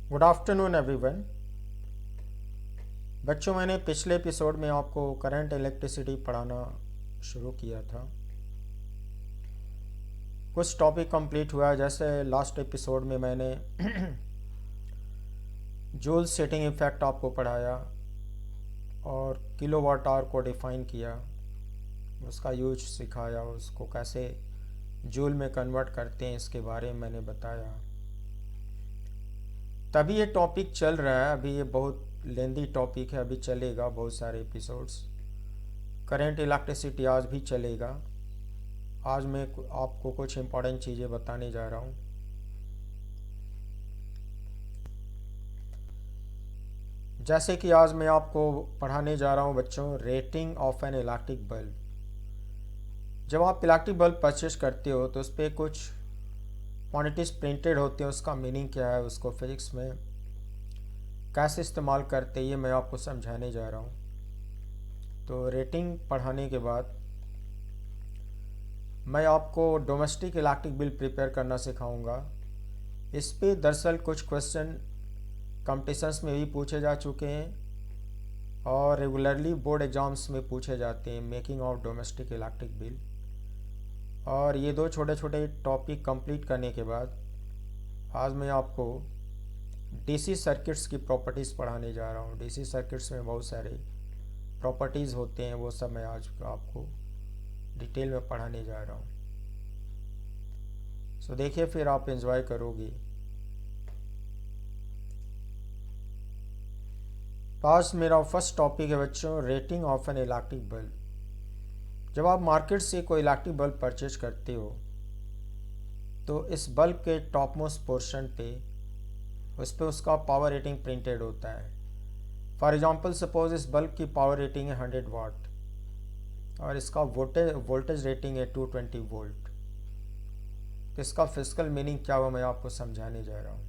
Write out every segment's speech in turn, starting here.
Good afternoon everyone. बच्चों, मैंने पिछले एपिसोड में आपको करंट इलेक्ट्रिसिटी पढ़ाना शुरू किया था। कुछ टॉपिक कंप्लीट हुआ है। जैसे लास्ट एपिसोड में मैंने जूल सेटिंग इफेक्ट आपको पढ़ाया और किलोवाट आवर को डिफाइन किया, उसका यूज सिखाया, उसको कैसे जूल में कन्वर्ट करते हैं इसके बारे में मैंने बताया। तभी ये टॉपिक चल रहा है। अभी ये बहुत लेंदी टॉपिक है, अभी चलेगा बहुत सारे एपिसोड्स। करंट इलेक्ट्रिसिटी आज भी चलेगा। आज मैं आपको कुछ इम्पोर्टेंट चीज़ें बताने जा रहा हूँ। जैसे कि आज मैं आपको पढ़ाने जा रहा हूँ बच्चों, rating of an electric bulb. जब आप इलेक्ट्रिक बल्ब परचेज करते हो तो उस पर कुछ क्वांटिटीज प्रिंटेड होती हैं। उसका मीनिंग क्या है, उसको फिजिक्स में कैसे इस्तेमाल करते हैं, ये मैं आपको समझाने जा रहा हूँ। तो रेटिंग पढ़ाने के बाद मैं आपको डोमेस्टिक इलेक्ट्रिक बिल प्रिपेयर करना सिखाऊंगा। इस पे दरअसल कुछ क्वेश्चन कॉम्पिटिशन्स में भी पूछे जा चुके हैं और रेगुलरली बोर्ड एग्जाम्स में पूछे जाते हैं, making of domestic electric bill. और ये दो छोटे छोटे टॉपिक कंप्लीट करने के बाद आज मैं आपको डीसी सर्किट्स की प्रॉपर्टीज़ पढ़ाने जा रहा हूँ। डीसी सर्किट्स में बहुत सारे प्रॉपर्टीज़ होते हैं, वो सब मैं आज आपको डिटेल में पढ़ाने जा रहा हूँ। सो देखिए, फिर आप एंजॉय करोगे। आज मेरा फर्स्ट टॉपिक है बच्चों, rating of an electric bulb. जब आप मार्केट से कोई इलेक्ट्रिक बल्ब परचेज करते हो तो इस बल्ब के टॉप मोस्ट पोर्शन पे उस पर उसका पावर रेटिंग प्रिंटेड होता है। फॉर एग्जांपल सपोज इस बल्ब की पावर रेटिंग है 100 वाट और इसका वोल्टेज रेटिंग है 220 वोल्ट। तो इसका फिजिकल मीनिंग क्या हुआ मैं आपको समझाने जा रहा हूँ।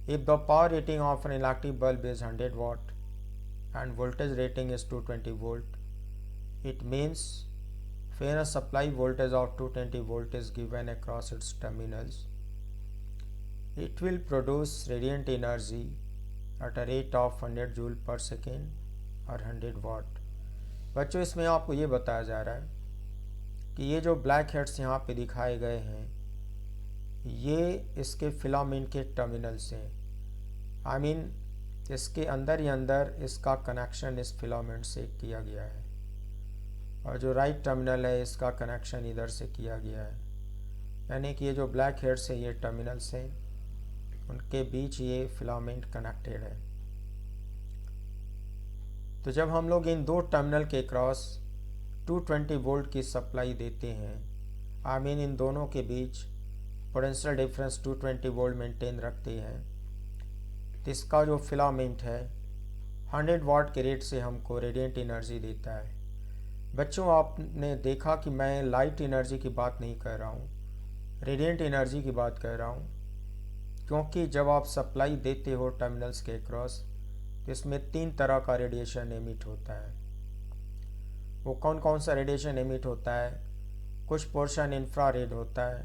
If the power rating of an electric bulb is 100 watt and voltage rating is 220 volt, it means when a supply voltage of 220 volt is given across its terminals, it will produce radiant energy at a rate of 100 joule per second और 100 watt। बच्चों, इसमें आपको ये बताया जा रहा है कि ये जो ब्लैक हेड्स यहाँ पे दिखाए गए हैं ये इसके फिलामेंट के टर्मिनल्स हैं। आई मीन इसके अंदर ही अंदर इसका कनेक्शन इस फिलामेंट से किया गया है और जो राइट टर्मिनल है इसका कनेक्शन इधर से किया गया है। यानी कि ये जो ब्लैक हेड्स है ये टर्मिनल्स हैं, उनके बीच ये फिलामेंट कनेक्टेड है। तो जब हम लोग इन दो टर्मिनल के क्रॉस 220 वोल्ट की सप्लाई देते हैं, आई मीन इन दोनों के बीच पोटेंशियल डिफरेंस 220 वोल्ट मेंटेन रखते हैं, तो इसका जो फिलामेंट है 100 वाट के रेट से हमको रेडिएंट एनर्जी देता है। बच्चों, आपने देखा कि मैं लाइट एनर्जी की बात नहीं कर रहा हूँ, रेडिएंट एनर्जी की बात कर रहा हूँ, क्योंकि जब आप सप्लाई देते हो टर्मिनल्स के क्रॉस तो इसमें 3 तरह का रेडिएशन एमिट होता है। वो कौन कौन सा रेडिएशन एमिट होता है? कुछ पोर्शन इंफ्रारेड होता है,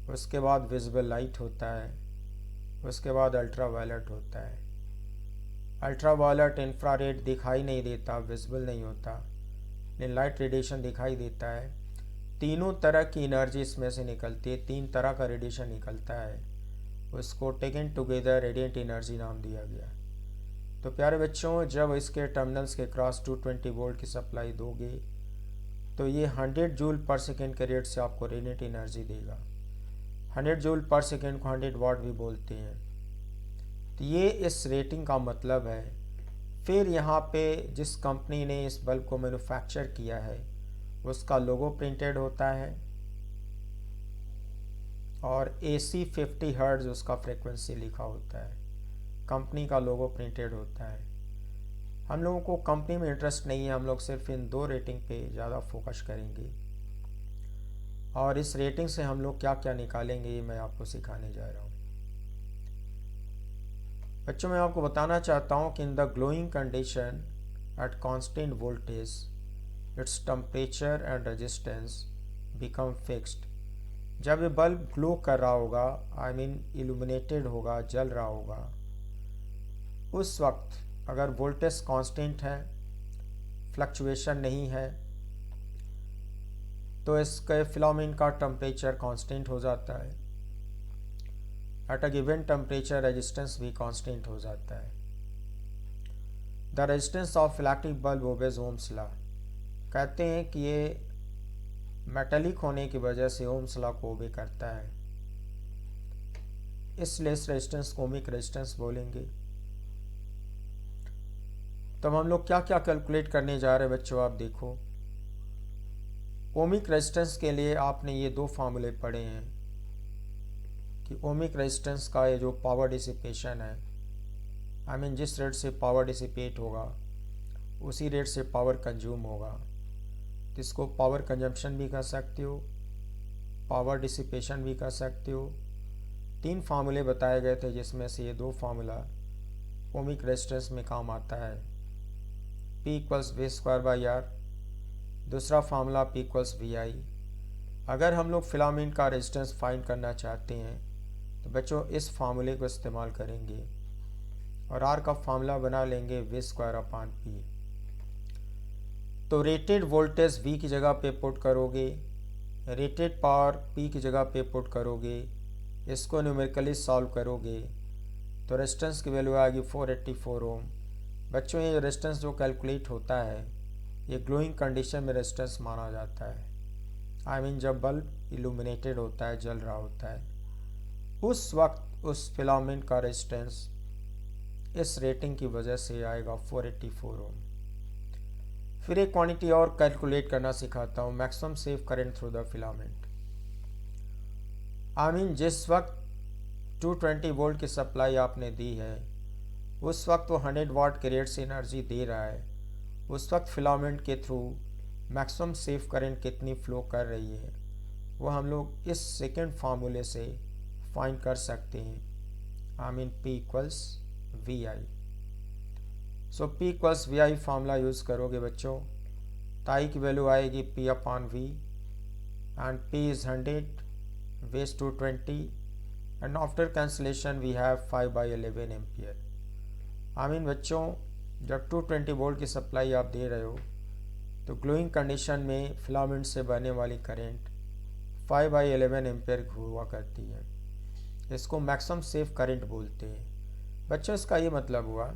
उसके बाद विजिबल लाइट होता है, उसके बाद अल्ट्रावायलेट होता है। अल्ट्रावायलेट इंफ्रारेड दिखाई नहीं देता, विजिबल नहीं होता, लेकिन लाइट रेडिएशन दिखाई देता है। तीनों तरह की एनर्जी इसमें से निकलती है, 3 तरह का रेडिएशन निकलता है, उसको टेकन टुगेदर रेडिएंट एनर्जी नाम दिया गया। तो प्यारे बच्चों, जब इसके टर्मिनल्स के क्रॉस 220 वोल्ट की सप्लाई दोगे तो ये 100 जूल पर सेकेंड के रेट से आपको रेडिएंट एनर्जी देगा। 100 जूल पर सेकेंड को 100 वाट भी बोलते हैं। तो ये इस रेटिंग का मतलब है। फिर यहाँ पे जिस कंपनी ने इस बल्ब को मैन्युफैक्चर किया है उसका लोगो प्रिंटेड होता है और AC 50 हर्ट्ज उसका फ्रीक्वेंसी लिखा होता है। कंपनी का लोगो प्रिंटेड होता है। हम लोगों को कंपनी में इंटरेस्ट नहीं है, हम लोग सिर्फ इन 2 रेटिंग पे ज़्यादा फोकस करेंगे और इस रेटिंग से हम लोग क्या क्या निकालेंगे ये मैं आपको सिखाने जा रहा हूँ। बच्चों, मैं आपको बताना चाहता हूँ कि in the glowing condition at constant voltage its temperature and resistance become fixed. जब ये बल्ब ग्लो कर रहा होगा, आई मीन इल्यूमिनेटेड होगा, जल रहा होगा, उस वक्त अगर वोल्टेज कांस्टेंट है, फ्लक्चुएशन नहीं है, तो इसके फिलामेंट का टेम्परेचर कांस्टेंट हो जाता है। At a given temperature resistance भी कांस्टेंट हो जाता है। The resistance of electric bulb obeys Ohm's law. कहते हैं कि ये मेटेलिक होने की वजह से ओम्स लॉ को ओबे करता है, इसलिए इस रेजिस्टेंस को ओमिक रेजिस्टेंस बोलेंगे। तब हम लोग क्या क्या कैलकुलेट करने जा रहे हैं बच्चों, आप देखो। ओमिक रेजिस्टेंस के लिए आपने ये 2 फार्मूले पढ़े हैं कि ओमिक रेजिस्टेंस का ये जो पावर डिसिपेशन है, आई मीन जिस रेट से पावर डिसिपेट होगा उसी रेट से पावर कंज्यूम होगा, तो इसको पावर कंजम्पशन भी कर सकते हो, पावर डिसिपेशन भी कर सकते हो। 3 फार्मूले बताए गए थे जिसमें से ये 2 फार्मूला ओमिक रेजिस्टेंस में काम आता है। P equals V square by R, दूसरा formula P equals V I. अगर हम लोग फिलामेंट का रेजिस्टेंस फाइंड करना चाहते हैं तो बच्चों इस फार्मूले को इस्तेमाल करेंगे और R का फार्मूला बना लेंगे वी स्क्वायर अपॉन पी। तो रेटेड वोल्टेज V की जगह पे पुट करोगे, रेटेड पावर P की जगह पे पुट करोगे, इसको न्यूमेरिकली सॉल्व करोगे तो रेजिस्टेंस की वैल्यू आएगी 484 ओम। बच्चों, ये रेजिस्टेंस जो कैलकुलेट होता है ये ग्लोइंग कंडीशन में रेजिस्टेंस माना जाता है। आई मीन जब बल्ब इल्यूमिनेटेड होता है, जल रहा होता है, उस वक्त उस फिलामेंट का रेजिस्टेंस इस रेटिंग की वजह से आएगा 484 ओम। फिर एक क्वांटिटी और कैलकुलेट करना सिखाता हूँ, maximum save current through the filament. I mean जिस वक्त 220 वोल्ट की सप्लाई आपने दी है, उस वक्त वो 100 वाट के रेट से एनर्जी दे रहा है, उस वक्त फिलामेंट के थ्रू मैक्सिमम सेफ करंट कितनी फ्लो कर रही है वो हम लोग इस सेकेंड फार्मूले से फाइंड कर सकते हैं। I mean P equals V I. So P equals V I formula use करोगे बच्चों, ताई की वैल्यू आएगी P upon V and P is 100, V is 220 and after cancellation we have 5/11 ampere. I mean बच्चों, जब 220 वोल्ट की supply आप दे रहे हो तो ग्लोइंग कंडीशन में फिलामेंट से बहने वाली करंट 5/11 एम्पियर हुआ करती है। इसको मैक्सिमम सेफ करंट बोलते हैं। बच्चों, इसका ये मतलब हुआ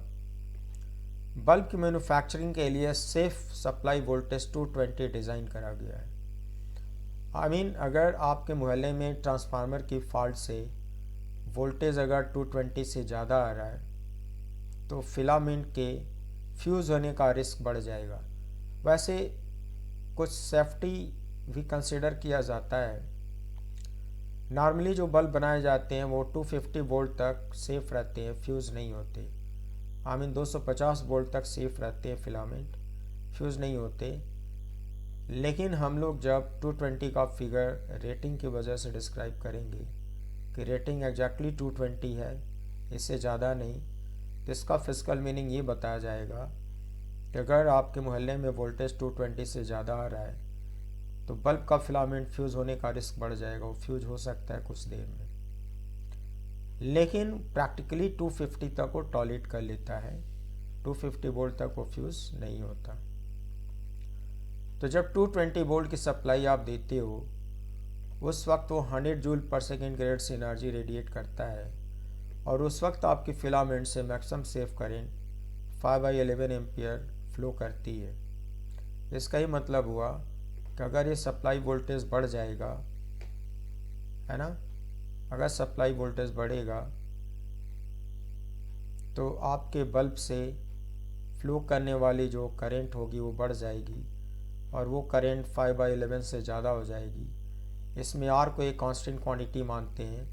बल्ब की मैन्युफैक्चरिंग के लिए सेफ सप्लाई वोल्टेज 220 डिज़ाइन करा गया है। आई मीन अगर आपके मोहल्ले में ट्रांसफार्मर की फॉल्ट से वोल्टेज अगर 220 से ज़्यादा आ रहा है तो फिलामेंट के फ्यूज़ होने का रिस्क बढ़ जाएगा। वैसे कुछ सेफ्टी भी कंसिडर किया जाता है। नॉर्मली जो बल्ब बनाए जाते हैं वो 250 वोल्ट तक सेफ रहते हैं, फ्यूज़ नहीं होते। आई मीन 250 वोल्ट तक सेफ रहते हैं फिलामेंट, फ्यूज़ नहीं होते। लेकिन हम लोग जब 220 का फिगर रेटिंग की वजह से डिस्क्राइब करेंगे कि रेटिंग एग्जैक्टली 220 है, इससे ज़्यादा नहीं, तो इसका फिजिकल मीनिंग ये बताया जाएगा कि अगर आपके मोहल्ले में वोल्टेज 220 से ज़्यादा आ रहा है तो बल्ब का फिलामेंट फ्यूज़ होने का रिस्क बढ़ जाएगा, वो फ्यूज हो सकता है कुछ देर में, लेकिन प्रैक्टिकली 250 तक वो टॉलरेट कर लेता है, 250 वोल्ट तक वो फ्यूज़ नहीं होता। तो जब 220 वोल्ट की सप्लाई आप देते हो उस वक्त वो 100 जूल पर सेकेंड के रेट से एनर्जी रेडिएट करता है और उस वक्त आपकी फिलामेंट से maximum safe current 5/11 ampere flow करती है। इसका ही मतलब हुआ कि अगर ये सप्लाई वोल्टेज बढ़ जाएगा, है ना, अगर सप्लाई वोल्टेज बढ़ेगा तो आपके बल्ब से फ्लो करने वाली जो करंट होगी वो बढ़ जाएगी और वो करंट 5/11 से ज़्यादा हो जाएगी। इसमें R को एक कांस्टेंट क्वांटिटी मानते हैं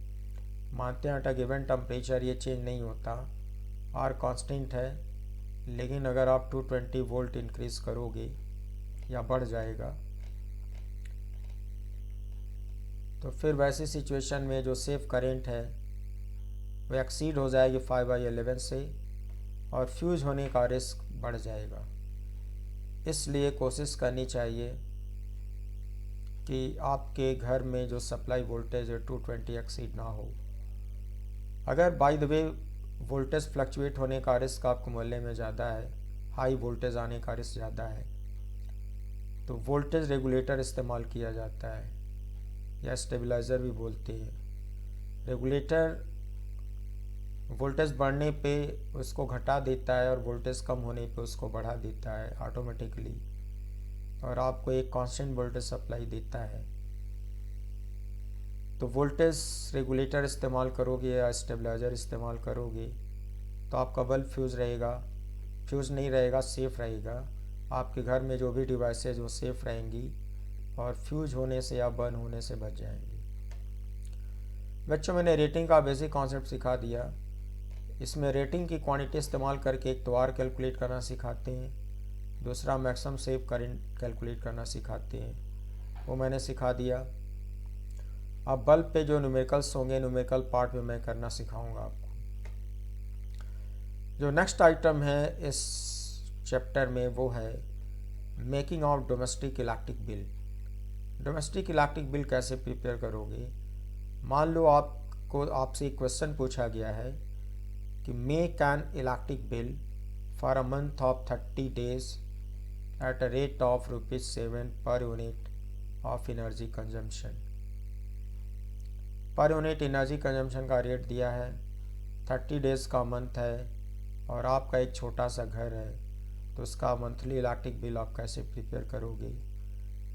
एट अ गिवन टेम्परेचर, ये चेंज नहीं होता। आर कांस्टेंट है, लेकिन अगर आप 220 वोल्ट इंक्रीज़ करोगे या बढ़ जाएगा तो फिर वैसी सिचुएशन में जो सेफ करंट है वो एक्सीड हो जाएगी 5/11 से और फ्यूज होने का रिस्क बढ़ जाएगा। इसलिए कोशिश करनी चाहिए कि आपके घर में जो सप्लाई वोल्टेज है 220 एक्सीड ना हो। अगर by the way voltage fluctuate होने का रिस्क आपके मोहल्ले में ज़्यादा है, हाई वोल्टेज आने का रिस्क ज़्यादा है, तो वोल्टेज रेगुलेटर इस्तेमाल किया जाता है या स्टेबलाइज़र भी बोलते हैं। रेगुलेटर वोल्टेज बढ़ने पे उसको घटा देता है और वोल्टेज कम होने पे उसको बढ़ा देता है ऑटोमेटिकली, और आपको एक कांस्टेंट वोल्टेज सप्लाई देता है। तो वोल्टेज रेगुलेटर इस्तेमाल करोगे या स्टेबलाइज़र इस्तेमाल करोगे तो आपका बल्ब फ्यूज़ नहीं रहेगा, सेफ़ रहेगा। आपके घर में जो भी डिवाइसेज वो सेफ़ रहेंगी और फ्यूज होने से या बर्न होने से बच जाएंगी। बच्चों, मैंने रेटिंग का बेसिक कॉन्सेप्ट सिखा दिया। इसमें रेटिंग की क्वांटिटी इस्तेमाल करके एक तो आर कैलकुलेट करना सिखाते हैं, दूसरा मैक्सिमम सेव करंट कैलकुलेट करना सिखाते हैं, वो मैंने सिखा दिया। अब बल्ब पे जो न्यूमेरिकल्स होंगे, न्यूमेरिकल पार्ट में मैं करना सिखाऊंगा आपको। जो नेक्स्ट आइटम है इस चैप्टर में वो है making of domestic electric bill. Domestic electric bill कैसे प्रिपेयर करोगे? मान लो आपसे एक क्वेश्चन पूछा गया है कि make an electric bill for a month of 30 days at a rate of ₹7 per unit of energy consumption. Per unit energy consumption का रेट दिया है, 30 डेज़ का मंथ है और आपका एक छोटा सा घर है, तो उसका मंथली इलेक्ट्रिक बिल आप कैसे प्रिपेयर करोगे?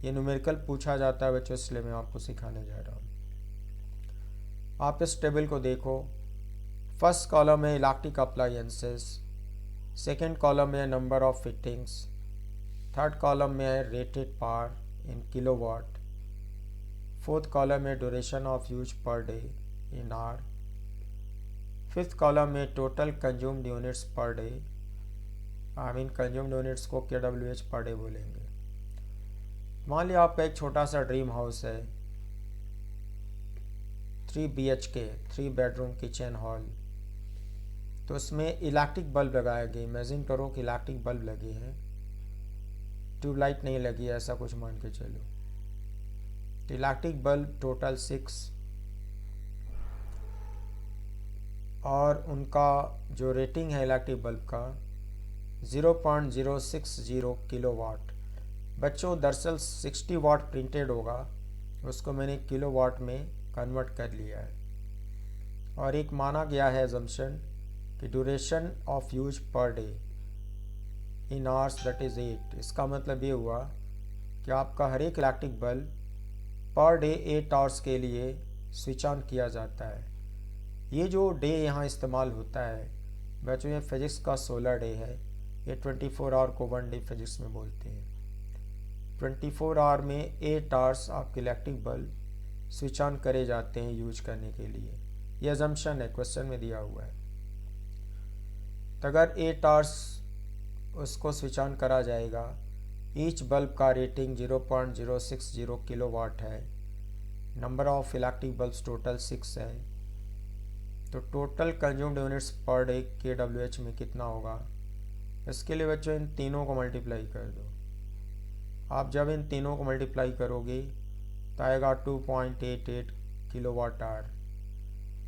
ये न्यूमेरिकल पूछा जाता है बच्चों, इसलिए मैं आपको सिखाने जा रहा हूँ। आप इस टेबल को देखो। फर्स्ट कॉलम में इलेक्ट्रिक अप्लायंसेस, सेकेंड कॉलम में number of fittings, third column में है rated power in kilowatt, fourth column में duration of use per day in hour, fifth column में total consumed units per day, consumed units को KWH per day बोलेंगे। मान लिया आपका एक छोटा सा ड्रीम हाउस है, 3 BHK, 3 बेडरूम किचन हॉल, तो उसमें इलेक्ट्रिक बल्ब लगाए गए। इमेजिन करो कि इलेक्ट्रिक बल्ब लगे हैं, ट्यूबलाइट नहीं लगी, ऐसा कुछ मान के चलो। तो इलेक्ट्रिक बल्ब टोटल 6 और उनका जो रेटिंग है इलेक्ट्रिक बल्ब का 0.060 किलोवाट। बच्चों, दरअसल 60 वाट प्रिंटेड होगा, उसको मैंने किलोवाट में कन्वर्ट कर लिया है। और एक माना गया है अजम्पशन कि duration of use per day in hours that is 8। इसका मतलब ये हुआ कि आपका हर एक electric bulb per day 8 hours के लिए स्विच ऑन किया जाता है। ये जो डे यहाँ इस्तेमाल होता है बच्चों, ये फिजिक्स का सोलर डे है। ये 24 आवर को 1 डे फिजिक्स में बोलते हैं। 24 आवर में 8 आवर्स आपके इलेक्ट्रिक बल्ब स्विच ऑन करे जाते हैं यूज करने के लिए। ये अजम्पशन है, क्वेश्चन में दिया हुआ है। तो अगर 8 आवर्स उसको स्विच ऑन करा जाएगा, ईच बल्ब का रेटिंग 0.060 किलोवाट है, number of electric bulbs total 6 है, तो total consumed units per day KWH में कितना होगा? इसके लिए बच्चों इन तीनों को मल्टीप्लाई कर दो। आप जब इन तीनों को मल्टीप्लाई करोगे तो आएगा 2.88 किलोवाट आवर।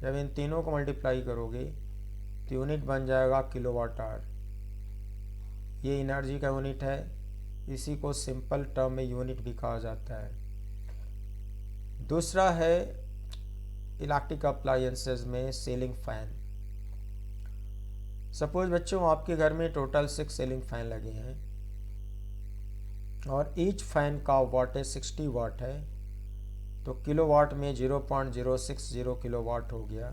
जब इन तीनों को मल्टीप्लाई करोगे तो यूनिट बन जाएगा किलोवाट आवर। ये एनर्जी का यूनिट है, इसी को सिंपल टर्म में यूनिट भी कहा जाता है। दूसरा है इलेक्ट्रिक अप्लायंसेस में सीलिंग फैन। सपोज बच्चों आपके घर में टोटल 6 सीलिंग फैन लगे हैं और ईच फैन का वाटेज 60 वाट है, तो किलोवाट में 0.060 किलोवाट हो गया।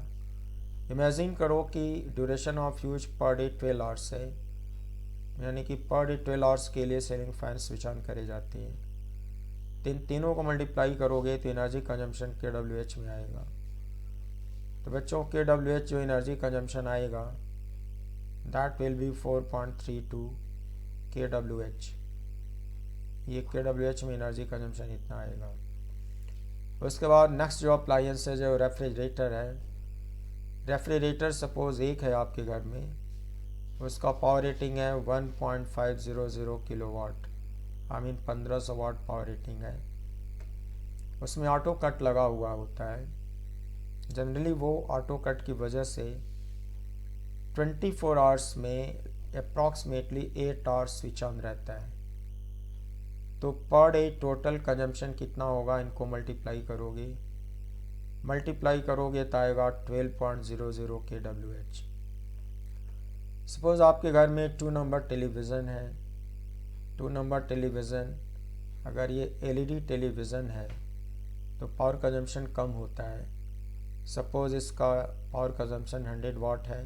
इमेजिन करो कि duration of use per day 12 hours है, यानी कि पर डे 12 आवर्स के लिए सीलिंग फैन स्विच ऑन करे जाते हैं। तीनों को मल्टीप्लाई करोगे तो एनर्जी कंजम्पशन KWH में आएगा। तो बच्चों KWH जो एनर्जी कंजम्पशन आएगा दैट विल बी 4.32 kWh। ये kWh में एनर्जी कंजम्पशन इतना आएगा। उसके बाद नेक्स्ट जो अप्लायंस है जो रेफ्रिजरेटर है, रेफ्रिजरेटर सपोज एक है आपके घर में, उसका पावर रेटिंग है 1.500 kilowatt, I mean 1500 watt power rating है। उसमें ऑटो कट लगा हुआ होता है। जनरली वो ऑटो कट की वजह से 24 आवर्स में अप्रॉक्सीमेटली 8 आवर्स स्विच ऑन रहता है। तो पर डे टोटल कंजम्पशन कितना होगा, इनको मल्टीप्लाई करोगे तो आएगा 12.00 kWh। सपोज आपके घर में 2 नंबर टेलीविज़न है। 2 नंबर टेलीविज़न अगर ये एलईडी टेलीविज़न है तो पावर कंजम्पशन कम होता है। सपोज इसका पावर कंजम्पशन 100 वाट है,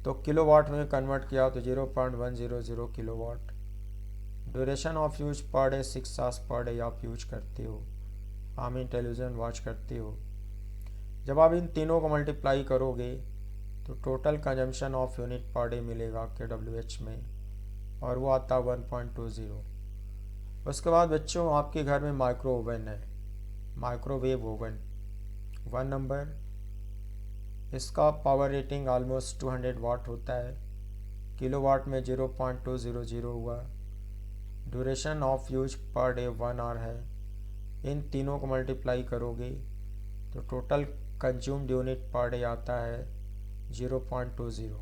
तो किलोवाट में कन्वर्ट किया तो 0.100 kilowatt. Duration of use per day 6 hours per day आप यूज करते हो, आई मीन टेलीविज़न वॉच करते हो। जब आप इन तीनों को मल्टीप्लाई करोगे तो total consumption of unit per day मिलेगा kWh में, और वो आता है 1.20। उसके बाद बच्चों आपके घर में माइक्रो ओवन है, माइक्रोवेव ओवन 1 नंबर। इसका पावर रेटिंग ऑलमोस्ट 200 वाट होता है, किलोवाट में 0.200 हुआ। Duration of use per day 1 hour है। इन तीनों को मल्टीप्लाई करोगे तो total consumed unit per day आता है 0.20।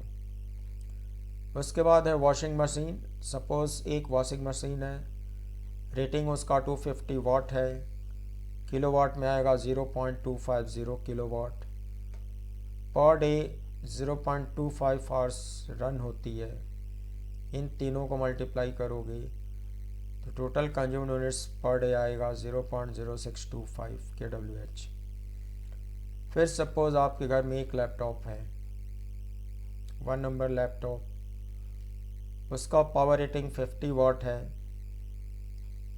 उसके बाद है वॉशिंग मशीन। सपोज एक वॉशिंग मशीन है, रेटिंग उसका 250 वाट है, किलोवाट में आएगा 0.250 kilowatt. Per day 0.25 hours run होती है। इन तीनों को मल्टीप्लाई करोगे तो total consumed units per day आएगा 0.0625 kWh। फिर सपोज आपके घर में एक लैपटॉप है, 1 नंबर लैपटॉप, उसका पावर रेटिंग 50 वाट है,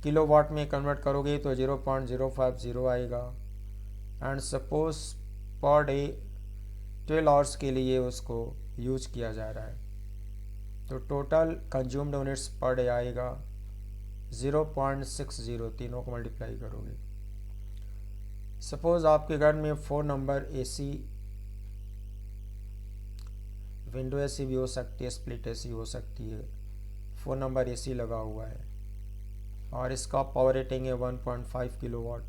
किलोवाट में कन्वर्ट करोगे तो 0.050 आएगा। And suppose per day 12 hours के लिए उसको यूज किया जा रहा है, तो total consumed units per day आएगा 0.60। तीनों को मल्टीप्लाई करोगे। सपोज आपके घर में 4 नंबर एसी, विंडो एसी भी हो सकती है, स्प्लिट एसी हो सकती है, 4 नंबर एसी लगा हुआ है और इसका पावर रेटिंग है 1.5 किलोवाट।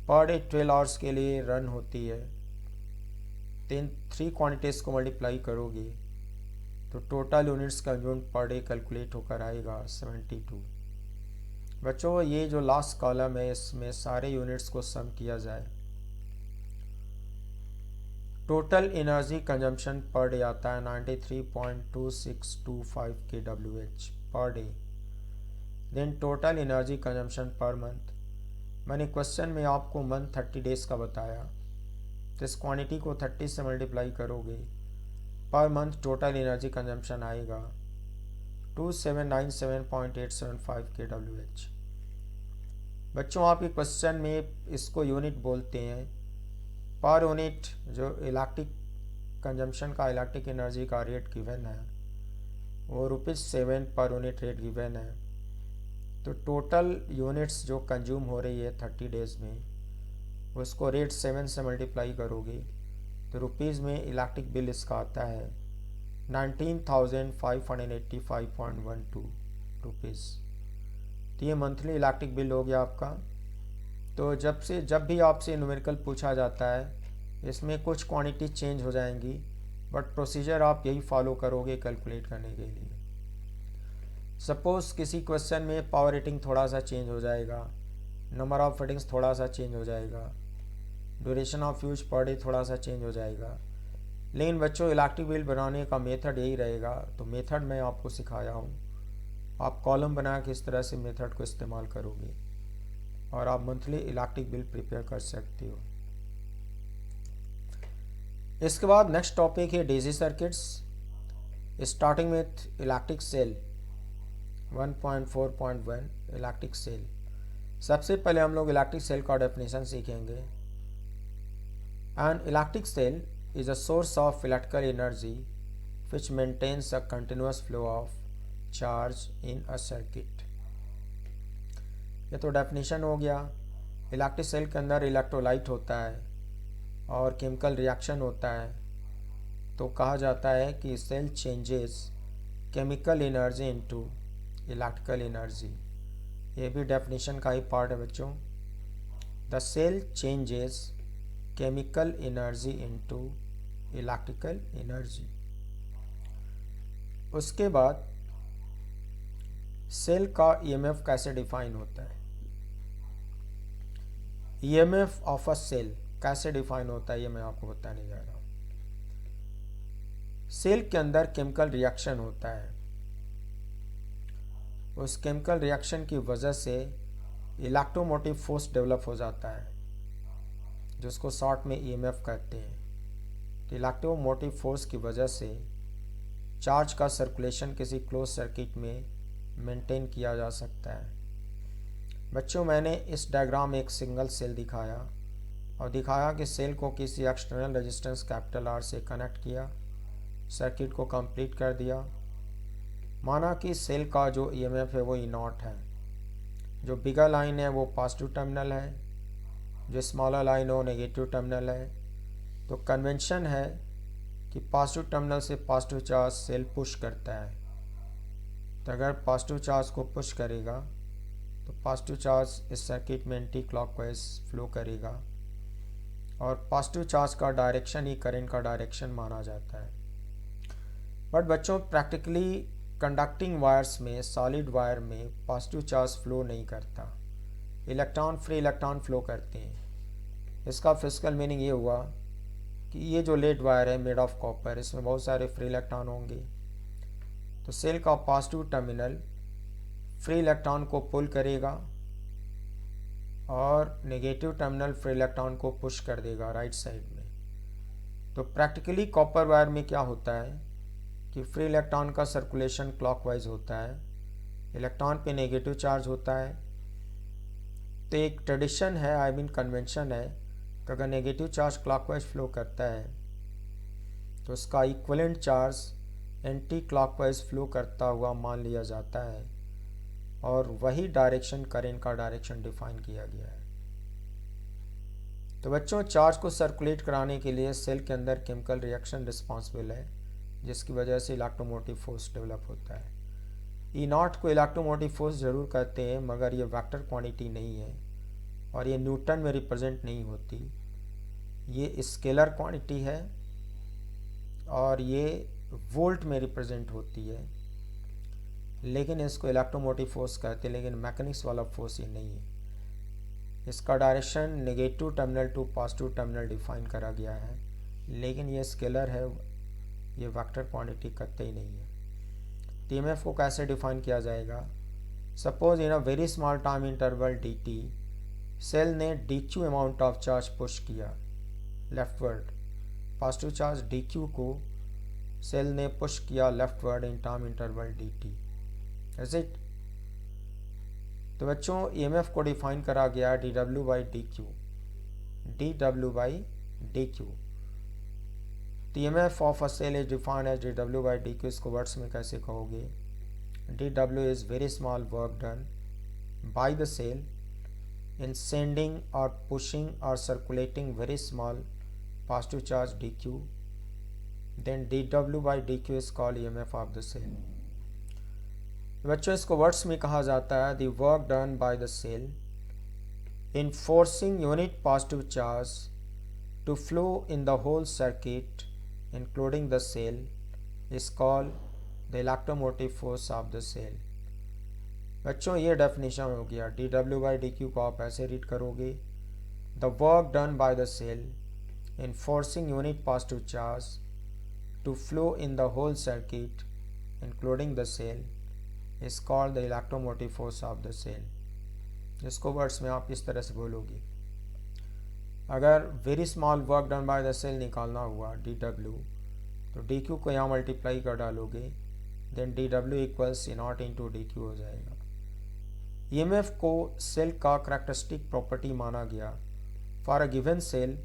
पर डे 12 आवर्स के लिए रन होती है। 3 क्वांटिटीज़ को मल्टीप्लाई करोगे तो total units consumed per day calculate होकर आएगा 72। बच्चों ये जो लास्ट कॉलम है इसमें सारे यूनिट्स को सम किया जाए, total energy consumption per day आता है 93.2625 kWh per day. Then total energy consumption per month, मैंने क्वेश्चन में आपको मंथ 30 डेज का बताया, तो इस क्वांटिटी को 30 से मल्टीप्लाई करोगे, per month total energy consumption आएगा 2797.875 kWh। बच्चों आपके क्वेश्चन में इसको यूनिट बोलते हैं, पर यूनिट जो इलेक्ट्रिक कंजम्पशन का, इलेक्ट्रिक एनर्जी का रेट गिवन है वो ₹7 पर यूनिट रेट गिवन है। तो टोटल यूनिट्स जो कंज्यूम हो रही है 30 डेज में, उसको रेट 7 से मल्टीप्लाई करोगे तो रुपीज़ में इलेक्ट्रिक बिल इसका आता है 19,585.12 रुपीज़। तो ये मंथली इलेक्ट्रिक बिल हो गया आपका। तो जब भी आपसे न्यूमेरिकल पूछा जाता है, इसमें कुछ क्वांटिटी चेंज हो जाएंगी, बट प्रोसीजर आप यही फॉलो करोगे कैलकुलेट करने के लिए। सपोज किसी क्वेश्चन में पावर रेटिंग थोड़ा सा चेंज हो जाएगा, नंबर ऑफ फिटिंग्स थोड़ा सा चेंज हो जाएगा, duration of use per day थोड़ा सा चेंज हो जाएगा, लेकिन बच्चों इलेक्ट्रिक बिल बनाने का मेथड यही रहेगा। तो मेथड मैं आपको सिखाया हूँ, आप कॉलम बना के इस तरह से मेथड को इस्तेमाल करोगे और आप मंथली इलेक्ट्रिक बिल प्रिपेयर कर सकते हो। इसके बाद नेक्स्ट टॉपिक है DC circuits, starting with electric cell 1.4.1 electric cell. सबसे पहले हम लोग इलेक्ट्रिक सेल का डेफिनेशन सीखेंगे। An electric cell is a source of electrical energy which maintains a continuous flow of charge in a circuit। ये तो definition हो गया। इलेक्ट्रिक सेल के अंदर इलेक्ट्रोलाइट होता है और केमिकल रिएक्शन होता है, तो कहा जाता है कि cell changes chemical energy into electrical energy. ये भी डेफिनेशन का ही पार्ट है बच्चों। The cell changes chemical energy into electrical energy. उसके बाद सेल का ईएमएफ कैसे डिफाइन होता है। ईएमएफ ऑफ अ सेल कैसे डिफाइन होता है ये मैं आपको बताने जा रहा हूँ। सेल के अंदर केमिकल रिएक्शन होता है, उस केमिकल रिएक्शन की वजह से इलेक्ट्रोमोटिव फोर्स डेवलप हो जाता है, जिसको शॉर्ट में ईएमएफ कहते हैं। इलेक्ट्रोमोटिव फोर्स की वजह से चार्ज का सर्कुलेशन किसी क्लोज सर्किट में मेंटेन किया जा सकता है। बच्चों, मैंने इस डायग्राम में एक सिंगल सेल दिखाया और दिखाया कि सेल को किसी एक्सटर्नल रेजिस्टेंस कैपिटल आर से कनेक्ट किया, सर्किट को कंप्लीट कर दिया। माना कि सेल का जो ईएमएफ है वो E0 है, जो बिगर लाइन है वो पॉजिटिव टर्मिनल है, जो स्मॉलर लाइन हो नेगेटिव टर्मिनल है। तो कन्वेंशन है कि पॉजिटिव टर्मिनल से पॉजिटिव चार्ज सेल पुश करता है। तो अगर पॉजिटिव चार्ज को पुश करेगा तो पॉजिटिव चार्ज इस सर्किट में एंटी क्लॉकवाइज फ्लो करेगा और पॉजिटिव चार्ज का डायरेक्शन ही करंट का डायरेक्शन माना जाता है। बट बच्चों, प्रैक्टिकली कंडक्टिंग वायर्स में, सॉलिड वायर में पॉजिटिव चार्ज फ्लो नहीं करता, इलेक्ट्रॉन फ्री इलेक्ट्रॉन फ्लो करते हैं। इसका फिजिकल मीनिंग ये हुआ कि ये जो लेड वायर है मेड ऑफ कॉपर, इसमें बहुत सारे फ्री इलेक्ट्रॉन होंगे। तो सेल का पॉजिटिव टर्मिनल फ्री इलेक्ट्रॉन को पुल करेगा और नेगेटिव टर्मिनल फ्री इलेक्ट्रॉन को पुश कर देगा राइट साइड में। तो प्रैक्टिकली कॉपर वायर में क्या होता है कि फ्री इलेक्ट्रॉन का सर्कुलेशन क्लॉकवाइज होता है, इलेक्ट्रॉन पे नेगेटिव चार्ज होता है। तो एक ट्रेडिशन है, आई मीन कन्वेंशन है कि अगर नेगेटिव चार्ज क्लॉकवाइज फ्लो करता है तो उसका equivalent charge anti clockwise flow करता हुआ मान लिया जाता है और वही डायरेक्शन करंट का डायरेक्शन डिफाइन किया गया है। तो बच्चों, चार्ज को सर्कुलेट कराने के लिए सेल के अंदर केमिकल रिएक्शन रिस्पॉन्सिबल है, जिसकी वजह से इलेक्ट्रोमोटिव फोर्स डेवलप होता है। E0 को इलेक्ट्रोमोटिव फोर्स जरूर कहते हैं, मगर ये वेक्टर क्वांटिटी नहीं है और ये न्यूटन में रिप्रेजेंट नहीं होती, ये स्केलर क्वांटिटी है और ये वोल्ट में रिप्रेजेंट होती है। लेकिन इसको इलेक्ट्रोमोटिव फोर्स कहते हैं, लेकिन मैकेनिक्स वाला फोर्स ये नहीं है। इसका direction negative terminal to positive terminal define करा गया है, लेकिन ये स्केलर है, ये वेक्टर क्वांटिटी कहते ही नहीं है। ईएमएफ को कैसे डिफाइन किया जाएगा। Suppose in a very small time interval dt cell ने dq amount of charge push किया लेफ्टवर्ड, पॉजिटिव चार्ज dq को सेल ने पुश किया leftward in time interval dt, is it. तो बच्चों, ईएमएफ को डिफाइन करा गया dw by dq, dw by dq। EMF of a cell is defined as dw by dq। इसको words में कैसे कहोगे। dw is very small work done by the cell in sending or pushing or circulating very small positive charge dq, then dw by dq is called EMF of the cell। बच्चों, इसको words में कहा जाता है the work done by the cell in forcing unit positive charge to flow in the whole circuit including the cell is called the electromotive force of the cell। बच्चों, ये definition हो गया। dw बाई dq को आप ऐसे read करोगे, the work done by the cell in forcing unit positive charge to flow in the whole circuit including the cell is called the electromotive force of the cell. इसको words में आप इस तरह से बोलोगे। अगर very small work done by the cell निकालना हुआ dw, तो dq को यहाँ मल्टीप्लाई कर डालोगे, then dw equals E0 into dq हो जाएगा। ईएमएफ को सेल का करैक्टरिस्टिक प्रॉपर्टी माना गया। For a given cell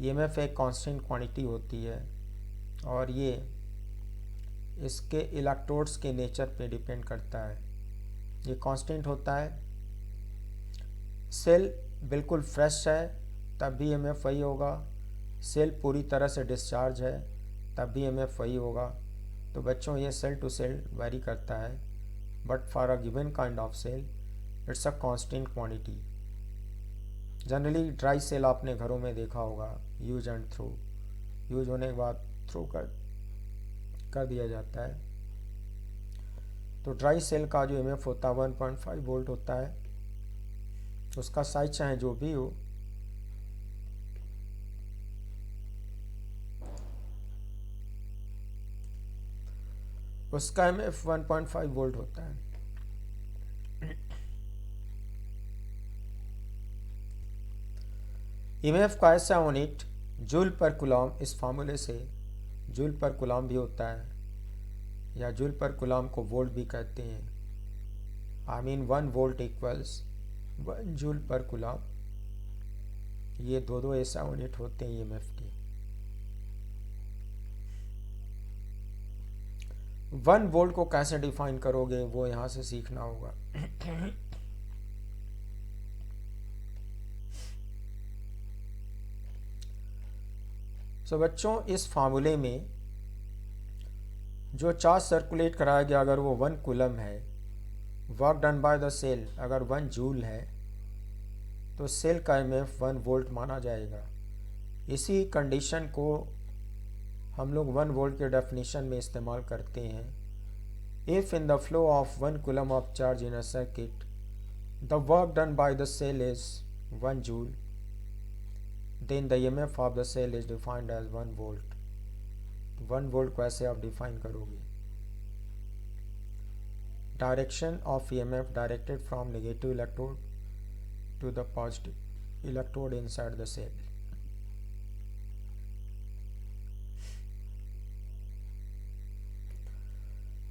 EMF एक कांस्टेंट क्वांटिटी होती है और ये इसके इलेक्ट्रोड्स के नेचर पे डिपेंड करता है। ये कांस्टेंट होता है। सेल बिल्कुल फ्रेश है तब भी ईएमएफ वही होगा, सेल पूरी तरह से डिस्चार्ज है तब भी ईएमएफ वही होगा। तो बच्चों ये सेल टू सेल वेरी करता है, but for a given kind of cell it's a constant quantity. Generally dry cell आपने घरों में देखा होगा, यूज एंड थ्रो, यूज होने के बाद थ्रो कर दिया जाता है। तो ड्राई सेल का जो ईएमएफ होता है 1.5 वोल्ट होता है। उसका साइज चाहे जो भी हो, उसका ईएमएफ 1.5 वोल्ट होता है। ईएमएफ का ऐसा यूनिट जूल पर कूलम, इस फार्मूले से जूल पर कूलम भी होता है या जूल पर कूलम को वोल्ट भी कहते हैं। I mean 1 volt equals 1 joule पर कूलम। ये दो ऐसा यूनिट होते हैं ईएमएफ के। 1 वोल्ट को कैसे डिफाइन करोगे वो यहाँ से सीखना होगा। सो बच्चों, इस फार्मूले में जो चार्ज सर्कुलेट कराया गया अगर वो 1 कूलम है, work done by the cell अगर 1 जूल है, तो सेल का ईएमएफ 1 वोल्ट माना जाएगा। इसी कंडीशन को हम लोग 1 वोल्ट के डेफिनेशन में इस्तेमाल करते हैं। If in the flow of 1 coulomb of charge in a circuit the work done by the cell is 1 joule, then the EMF of the cell is defined as 1 volt। 1 volt को ऐसे आप define करोगे। Direction of EMF directed from negative electrode to the positive electrode inside the cell.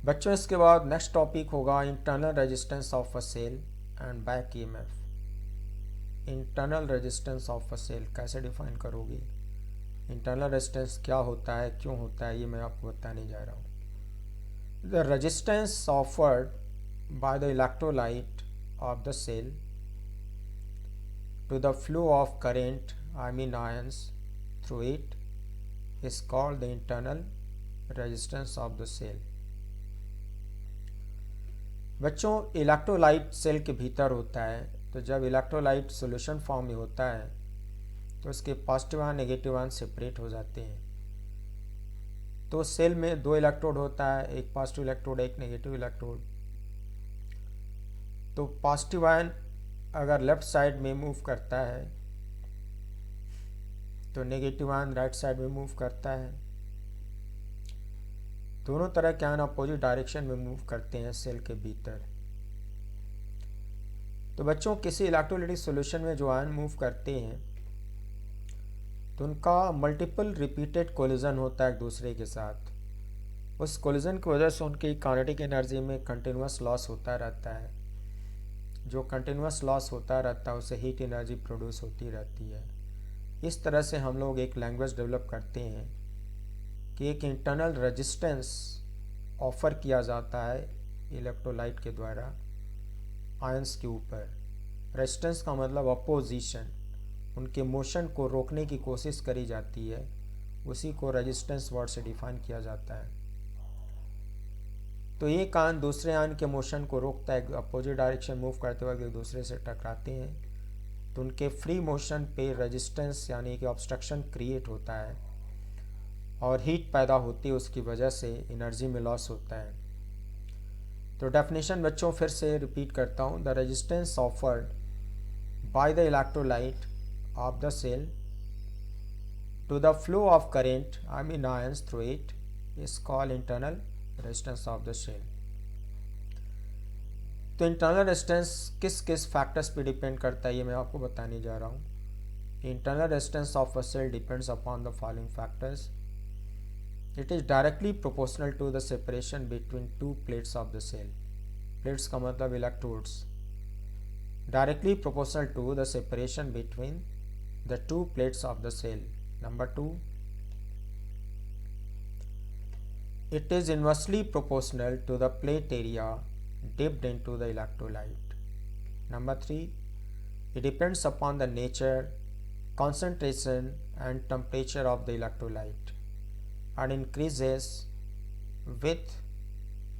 बच्चों, इसके बाद next topic होगा internal resistance of a cell and back EMF। Internal resistance of a cell कैसे define करोगे, internal resistance क्या होता है, क्यों होता है, ये मैं आपको बताने जा रहा हूँ। The resistance offered by the electrolyte of the cell to the flow of current, I mean ions, through it is called the internal resistance of the cell. बच्चों, इलेक्ट्रोलाइट सेल के भीतर होता है, तो जब इलेक्ट्रोलाइट सॉल्यूशन फॉर्म में होता है तो उसके positive ion negative ion separate हो जाते हैं। तो सेल में 2 इलेक्ट्रोड होता है, एक पॉजिटिव इलेक्ट्रोड एक नेगेटिव इलेक्ट्रोड। तो पॉजिटिव आयन अगर लेफ्ट साइड में मूव करता है तो नेगेटिव आयन राइट साइड में मूव करता है। दोनों तरह के आयन अपोजिट डायरेक्शन में मूव करते हैं सेल के भीतर। तो बच्चों, किसी इलेक्ट्रोलाइटिक सॉल्यूशन में जो आयन मूव करते हैं तो उनका मल्टीपल रिपीटेड कोलिजन होता है एक दूसरे के साथ। उस कोलिजन की वजह से उनकी काइनेटिक एनर्जी में कंटिन्यूस लॉस होता रहता है। जो कंटिन्यूस लॉस होता रहता है उससे हीट एनर्जी प्रोड्यूस होती रहती है। इस तरह से हम लोग एक लैंग्वेज डेवलप करते हैं कि एक इंटरनल रेजिस्टेंस ऑफर किया जाता है इलेक्ट्रोलाइट के द्वारा आयंस के ऊपर। रेजिस्टेंस का मतलब अपोजिशन, उनके मोशन को रोकने की कोशिश करी जाती है, उसी को रेजिस्टेंस वर्ड से डिफाइन किया जाता है। तो एक आयन दूसरे आयन के मोशन को रोकता है, अपोजिट डायरेक्शन मूव करते वक्त एक दूसरे से टकराते हैं, तो उनके फ्री मोशन पे रेजिस्टेंस यानी कि ऑब्स्ट्रक्शन क्रिएट होता है और हीट पैदा होती है, उसकी वजह से एनर्जी में लॉस होता है। तो डेफिनेशन बच्चों फिर से रिपीट करता हूँ। The resistance offered by the electrolyte of the cell to the flow of current, I mean ions, through it is called internal resistance of the cell. तो इंटरनल रेजिस्टेंस किस किस फैक्टर्स पे depend करता है ये मैं आपको बताने जा रहा हूँ। Internal resistance of a cell depends upon the following factors. It is directly proportional to the separation between 2 plates of the cell। Plates का मतलब electrodes। Directly proportional to the separation between the 2 plates of the cell। Number 2, it is inversely proportional to the plate area dipped into the electrolyte. Number 3, it depends upon the nature, concentration and temperature of the electrolyte and increases with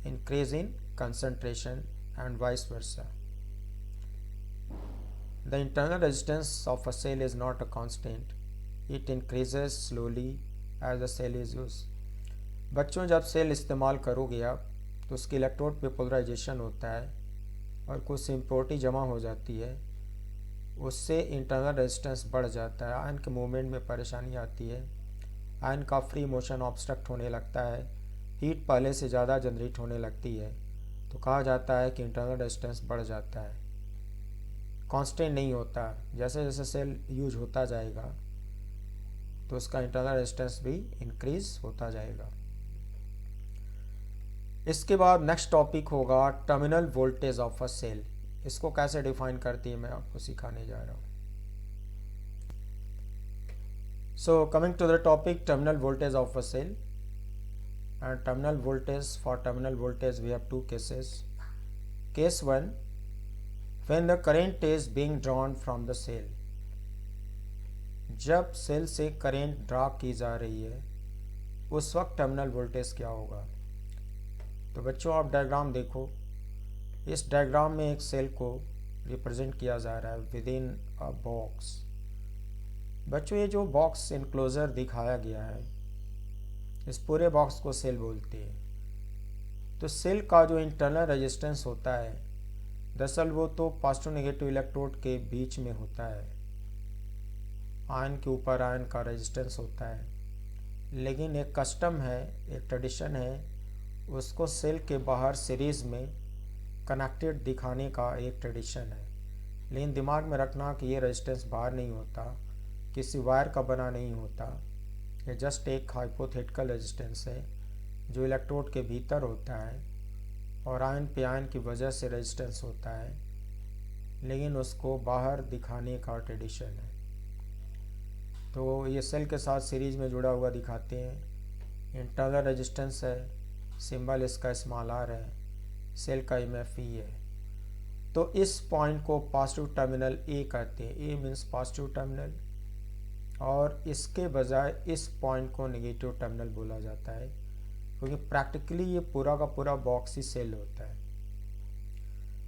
increase in concentration and vice versa. The internal resistance of a cell is not a constant. It increases slowly as the cell is used. बच्चों, जब cell इस्तेमाल करोगे आप तो उसके electrode पे polarisation होता है और कुछ इम्प्योरिटी जमा हो जाती है, उससे इंटरनल रेजिस्टेंस बढ़ जाता है, आयन के मूवमेंट में परेशानी आती है, आयन का फ्री मोशन ऑब्स्ट्रक्ट होने लगता है, हीट पहले से ज़्यादा जनरेट होने लगती है, तो कहा जाता है कि इंटरनल रेजिस्टेंस बढ़ जाता है, कांस्टेंट नहीं होता। जैसे जैसे सेल यूज होता जाएगा तो उसका इंटरनल रेजिस्टेंस भी इंक्रीज होता जाएगा। इसके बाद नेक्स्ट टॉपिक होगा terminal voltage of a cell. इसको कैसे डिफाइन करती है मैं आपको सिखाने जा रहा हूँ। So coming to the topic terminal voltage of a cell and terminal voltage. For terminal voltage we have two cases. Case 1, when the current is being drawn from the cell. जब cell से current draw की जा रही है उस वक्त terminal voltage क्या होगा। तो बच्चों आप डायग्राम देखो, इस डायग्राम में एक सेल को रिप्रेजेंट किया जा रहा है विद इन अ बॉक्स। बच्चों ये जो बॉक्स इनक्लोजर दिखाया गया है, इस पूरे बॉक्स को सेल बोलते हैं। तो सेल का जो इंटरनल रेजिस्टेंस होता है, दरअसल वो तो पॉजिटिव नेगेटिव इलेक्ट्रोड के बीच में होता है, आयन के ऊपर आयन का रेजिस्टेंस होता है। लेकिन एक कस्टम है, एक ट्रेडिशन है, उसको सेल के बाहर सीरीज में कनेक्टेड दिखाने का एक ट्रेडिशन है। लेकिन दिमाग में रखना कि ये रेजिस्टेंस बाहर नहीं होता, किसी वायर का बना नहीं होता, ये जस्ट एक हाइपोथेटिकल रेजिस्टेंस है जो इलेक्ट्रोड के भीतर होता है और आयन पे आयन की वजह से रेजिस्टेंस होता है, लेकिन उसको बाहर दिखाने का ट्रेडिशन है। तो ये सेल के साथ सीरीज में जुड़ा हुआ दिखाते हैं। इंटरनल रेजिस्टेंस है, सिंबल इसका स्मॉल आर है, सेल का एमएफ ई है। तो इस पॉइंट को पॉजिटिव टर्मिनल ए कहते हैं, ए मीन्स पॉजिटिव टर्मिनल, और इसके बजाय इस पॉइंट को नेगेटिव टर्मिनल बोला जाता है, क्योंकि प्रैक्टिकली ये पूरा का पूरा बॉक्स ही सेल होता है।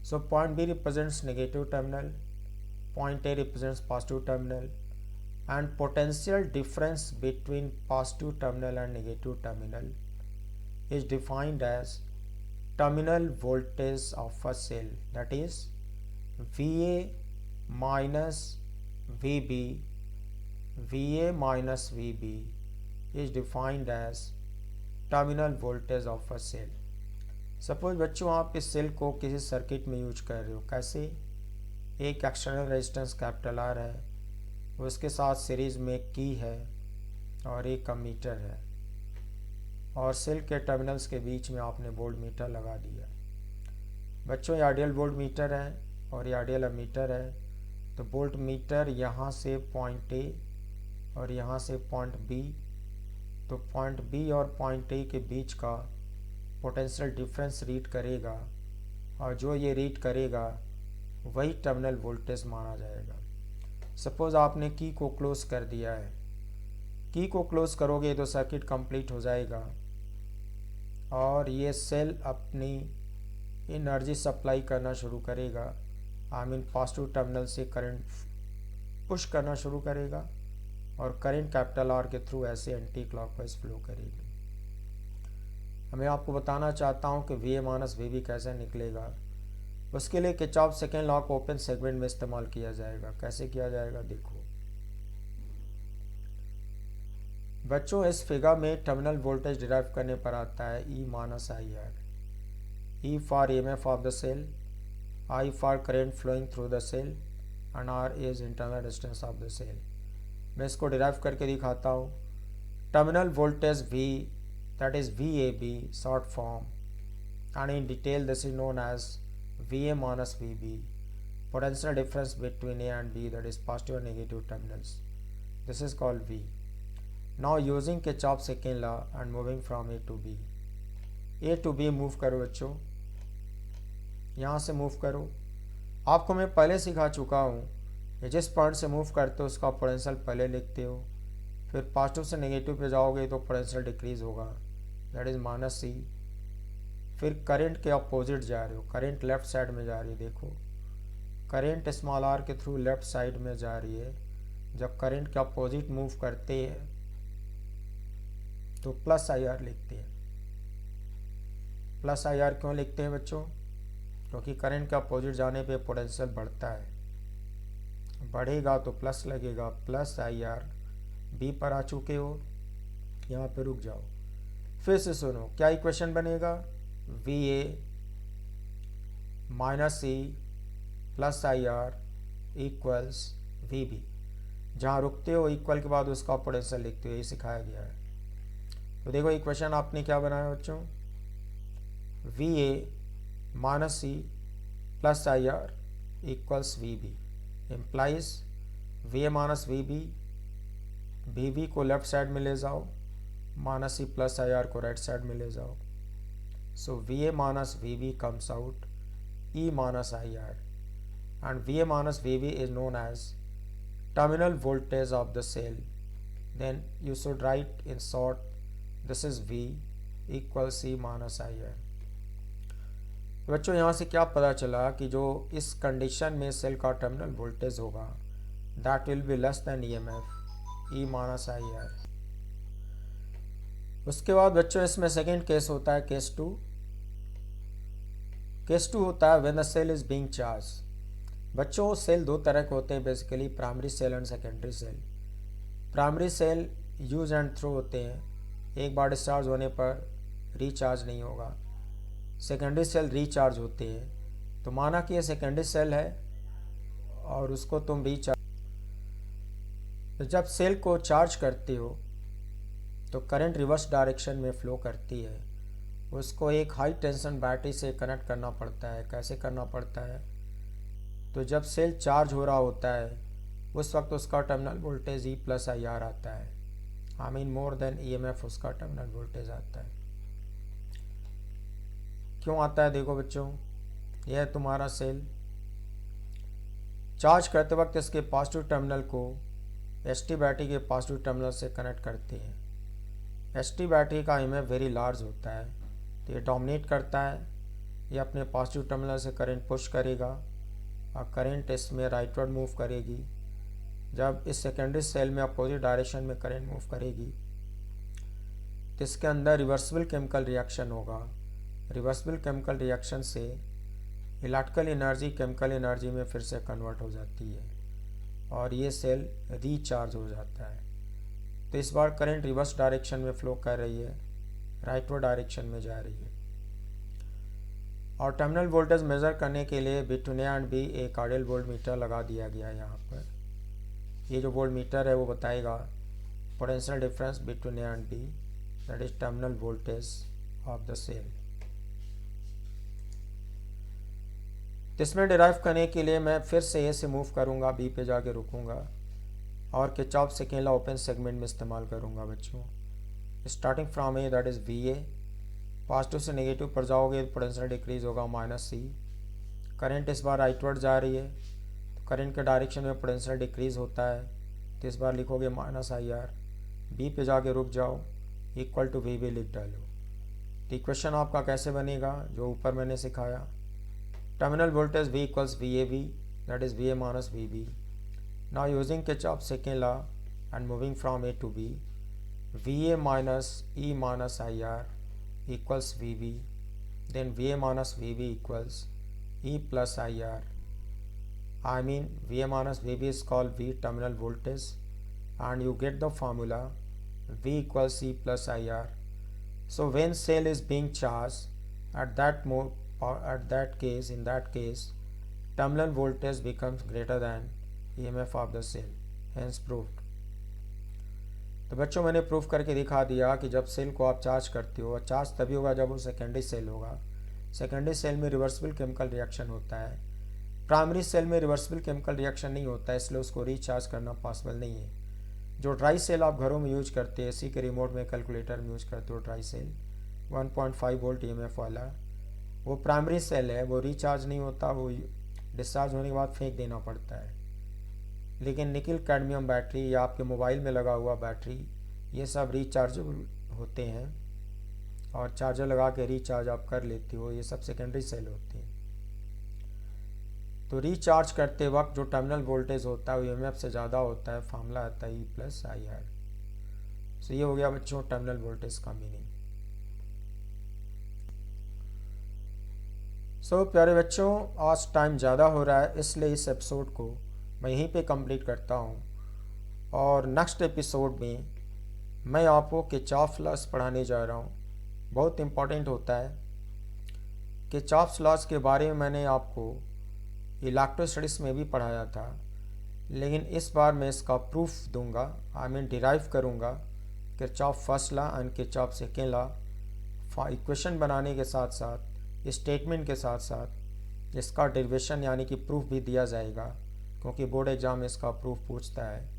So point B represents negative terminal, point A represents positive terminal, and potential difference between positive terminal and negative terminal is defined as terminal voltage of a cell, that is VA minus VB, VA minus VB is defined as terminal voltage of a cell. Suppose बच्चों आप इस cell को किसी circuit में use कर रहे हो, कैसे, एक एक्सटर्नल रेजिस्टेंस कैपिटल आर है, उसके साथ सीरीज में एक की है और एक अमीटर है, और सेल के टर्मिनल्स के बीच में आपने वोल्ट मीटर लगा दिया। बच्चों ये आइडियल वोल्ट मीटर है और ये आइडियल अमीटर है। तो वोल्ट मीटर यहाँ से पॉइंट ए और यहाँ से पॉइंट बी, तो पॉइंट बी और पॉइंट ए के बीच का पोटेंशियल डिफरेंस रीड करेगा, और जो ये रीड करेगा वही टर्मिनल वोल्टेज माना जाएगा। सपोज आपने की को क्लोज कर दिया है, की को क्लोज करोगे तो सर्किट कंप्लीट हो जाएगा और ये सेल अपनी एनर्जी सप्लाई करना शुरू करेगा, आई मीन पॉजिटिव टर्मिनल से करंट पुश करना शुरू करेगा और करंट कैपिटल आर के थ्रू ऐसे एंटी क्लॉकवाइज फ्लो करेगी। मैं आपको बताना चाहता हूँ कि V A minus V B कैसे निकलेगा। उसके लिए किरचॉफ सेकेंड लॉ को ओपन सेगमेंट में इस्तेमाल किया जाएगा। कैसे किया जाएगा देखो बच्चों, इस फिगर में टर्मिनल वोल्टेज डिराइव करने पर आता है E minus I R, E for EMF of the cell, I for current flowing through the cell and R is internal resistance of the cell. मैं इसको डिराइव करके दिखाता हूँ। Terminal voltage V, that is VAB short form, and in detail this is known as VA minus VB, potential difference between A and B, that is positive and negative terminals, this is called V। Now using Kirchhoff second law and moving from A to B. A to B move करो बच्चों, यहाँ से move करो। आपको मैं पहले सिखा चुका हूँ, जिस पॉइंट से मूव करते हो उसका पोटेंशियल पहले लिखते हो, फिर पॉजिटिव से नेगेटिव पे जाओगे तो पोटेंशियल डिक्रीज होगा, दैट इज माइनस सी। फिर करंट के अपोजिट जा रहे हो, करंट लेफ्ट साइड में जा रही है, देखो करंट स्मॉल आर के थ्रू लेफ्ट साइड में जा रही है। जब करंट के अपोजिट मूव करते हैं तो प्लस आई आर लिखते हैं। प्लस आई आर क्यों लिखते हैं बच्चों? क्योंकि करंट के अपोजिट जाने पे पोटेंशियल बढ़ता है, बढ़ेगा तो प्लस लगेगा, प्लस आई आर। बी पर आ चुके हो, यहाँ पे रुक जाओ, फिर से सुनो क्या इक्वेशन बनेगा, V A minus C plus I R equals V B. जहाँ रुकते हो इक्वल के बाद उसका पोटेंशियल लिखते हो, यही सिखाया गया है। तो देखो इक्वेशन आपने क्या बनाया बच्चों, V A minus C plus I R equals V B implies V A minus V B को लेफ्ट साइड में ले जाओ, minus C plus I R को राइट साइड में ले जाओ। So V A minus V B comes out E minus I R and V A minus V B is known as terminal voltage of the cell. Then you should write in short, this is V equals C minus IR। बच्चों यहाँ से क्या पता चला कि जो इस condition में सेल का टर्मिनल वोल्टेज होगा that will be less than EMF E minus IR। उसके बाद बच्चों इसमें सेकेंड केस होता है केस टू। केस टू होता है when the cell is being charge. बच्चों सेल दो तरह के होते हैं basically, primary cell and secondary cell. Primary cell use and throw होते हैं, एक बार डिस्चार्ज होने पर रिचार्ज नहीं होगा। सेकेंडरी सेल रिचार्ज होते हैं। तो माना कि ये सेकेंडरी सेल है और उसको तुम रिचार्ज, तो जब सेल को चार्ज करते हो तो करंट रिवर्स डायरेक्शन में फ्लो करती है। उसको एक हाई टेंशन बैटरी से कनेक्ट करना पड़ता है। कैसे करना पड़ता है? तो जब सेल चार्ज हो रहा होता है उस वक्त उसका terminal voltage E plus I are आता है, I mean more than EMF उसका टर्मिनल वोल्टेज आता है। क्यों आता है? देखो बच्चों, यह है तुम्हारा सेल, चार्ज करते वक्त इसके पॉजिटिव टर्मिनल को ST बैटरी के पॉजिटिव टर्मिनल से कनेक्ट करते हैं। ST बैटरी का EMF वेरी लार्ज होता है, तो ये डोमिनेट करता है, ये अपने पॉजिटिव टर्मिनल से करंट पुश करेगा और करंट इसमें राइटवर्ड मूव करेगी। जब इस सेकेंडरी सेल में अपोजिट डायरेक्शन में करंट मूव करेगी तो इसके अंदर रिवर्सिबल केमिकल रिएक्शन होगा। रिवर्सिबल केमिकल रिएक्शन से इलेक्ट्रिकल एनर्जी केमिकल एनर्जी में फिर से कन्वर्ट हो जाती है और ये सेल रिचार्ज हो जाता है। तो इस बार करंट रिवर्स डायरेक्शन में फ्लो कर रही है, राइटवर्ड डायरेक्शन में जा रही है। और टर्मिनल वोल्टेज मेज़र करने के लिए बिटवीन ए एंड बी एक कार्डियल वोल्ट मीटर लगा दिया गया है। यहाँ पर ये जो वोल्ट मीटर है वो बताएगा potential difference between A and B, that is terminal voltage of the cell. इसमें डिराइव करने के लिए मैं फिर से ए से मूव करूँगा, बी पे जाके रुकूँगा और Kirchhoff second law open segment में इस्तेमाल करूँगा बच्चों। Starting from A that is VA, positive से नेगेटिव पर जाओगे तो पोटेंशियल डिक्रीज होगा माइनस सी। करंट इस बार राइटवर्ड जा रही है तो करंट के डायरेक्शन में पोटेंशियल डिक्रीज होता है, तो इस बार लिखोगे माइनस IR। बी पे जाके रुक जाओ, इक्वल टू VB लिख डालो। तो इक्वेशन आपका कैसे बनेगा जो ऊपर मैंने सिखाया, terminal voltage V equals VAB that is VA minus VB। Now using Kirchhoff second law and moving from A to B, VA minus E minus IR equals VB, then VA minus VB equals E plus IR. I mean VA minus VB is called V terminal voltage and you get the formula V equals E plus IR. So when cell is being charged at that case terminal voltage becomes greater than EMF of the cell, hence proved। तो बच्चों मैंने proof करके दिखा दिया कि जब cell को आप चार्ज करते हो, चार्ज तभी होगा जब वो सेकेंडरी सेल होगा। सेकेंडरी सेल में रिवर्सिबल केमिकल रिएक्शन होता है, प्राइमरी सेल में रिवर्सिबल केमिकल रिएक्शन नहीं होता है, इसलिए उसको रिचार्ज करना पॉसिबल नहीं है। जो ड्राई सेल आप घरों में यूज करते हैं, एसी के रिमोट में, कैलकुलेटर में यूज करते हो ड्राई सेल 1.5 वोल्ट ईएमएफ वाला, वो प्राइमरी सेल है, वो रिचार्ज नहीं होता, वो डिस्चार्ज होने के बाद फेंक देना पड़ता है। लेकिन निकल कैडमियम बैटरी या आपके मोबाइल में लगा हुआ बैटरी, ये सब रिचार्जेबल होते हैं और चार्जर लगा के रिचार्ज आप कर लेते हो, ये सब सेकेंडरी सेल होते हैं। तो रिचार्ज करते वक्त जो टर्मिनल वोल्टेज होता है वो ईएमएफ से ज़्यादा होता है, फार्मूला आता है E+IR। सो ये हो गया बच्चों टर्मिनल वोल्टेज का मीनिंग। सो प्यारे बच्चों, आज टाइम ज़्यादा हो रहा है, इसलिए इस एपिसोड को मैं यहीं पे कंप्लीट करता हूँ और नेक्स्ट एपिसोड में मैं आपको किरचॉफ लॉस पढ़ाने जा रहा हूँ। बहुत इम्पॉर्टेंट होता है। किरचॉफ लॉस के बारे में मैंने आपको इलेक्ट्रोस्टैटिक्स में भी पढ़ाया था, लेकिन इस बार मैं इसका प्रूफ दूंगा, डिराइव करूंगा Kirchhoff first law and Kirchhoff second law, equation बनाने के साथ साथ, स्टेटमेंट के साथ साथ इसका डेरिवेशन यानी कि प्रूफ भी दिया जाएगा, क्योंकि बोर्ड एग्जाम में इसका प्रूफ पूछता है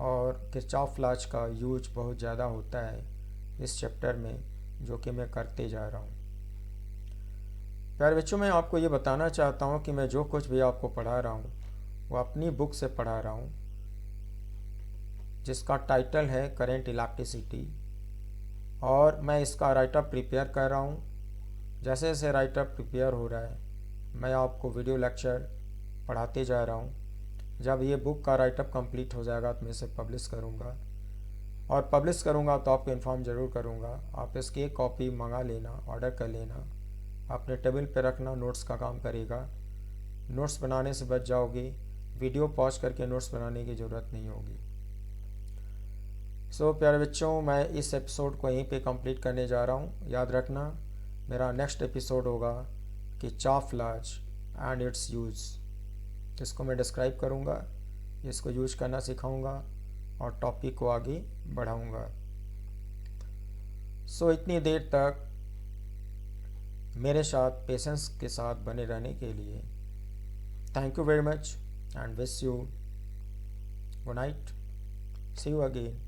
और किरचॉफ लॉ का यूज बहुत ज़्यादा होता है इस चैप्टर में, जो कि मैं करते जा रहा हूँ। प्यारे बच्चों, मैं आपको ये बताना चाहता हूँ कि मैं जो कुछ भी आपको पढ़ा रहा हूँ वो अपनी बुक से पढ़ा रहा हूँ, जिसका टाइटल है करंट इलेक्ट्रिसिटी, और मैं इसका राइटअप प्रिपेयर कर रहा हूँ। जैसे जैसे राइटअप प्रिपेयर हो रहा है मैं आपको वीडियो लेक्चर पढ़ाते जा रहा हूँ। जब ये बुक का राइटअप कंप्लीट हो जाएगा तो मैं इसे पब्लिश करूँगा, और पब्लिश करूँगा तो आपको इन्फॉर्म ज़रूर करूँगा। आप इसकी एक कॉपी मंगा लेना, ऑर्डर कर लेना, अपने टेबल पे रखना, नोट्स का काम करेगा। नोट्स बनाने से बच जाओगे, वीडियो पॉज करके नोट्स बनाने की ज़रूरत नहीं होगी। सो प्यारे बच्चों, मैं इस एपिसोड को यहीं पे कंप्लीट करने जा रहा हूँ। याद रखना, मेरा नेक्स्ट एपिसोड होगा Kirchhoff laws and its use. इसको मैं डिस्क्राइब करूँगा, इसको यूज करना सिखाऊँगा और टॉपिक को आगे बढ़ाऊँगा। सो इतनी देर तक मेरे साथ पेशेंस के साथ बने रहने के लिए thank you very much and wish you good night, see you again.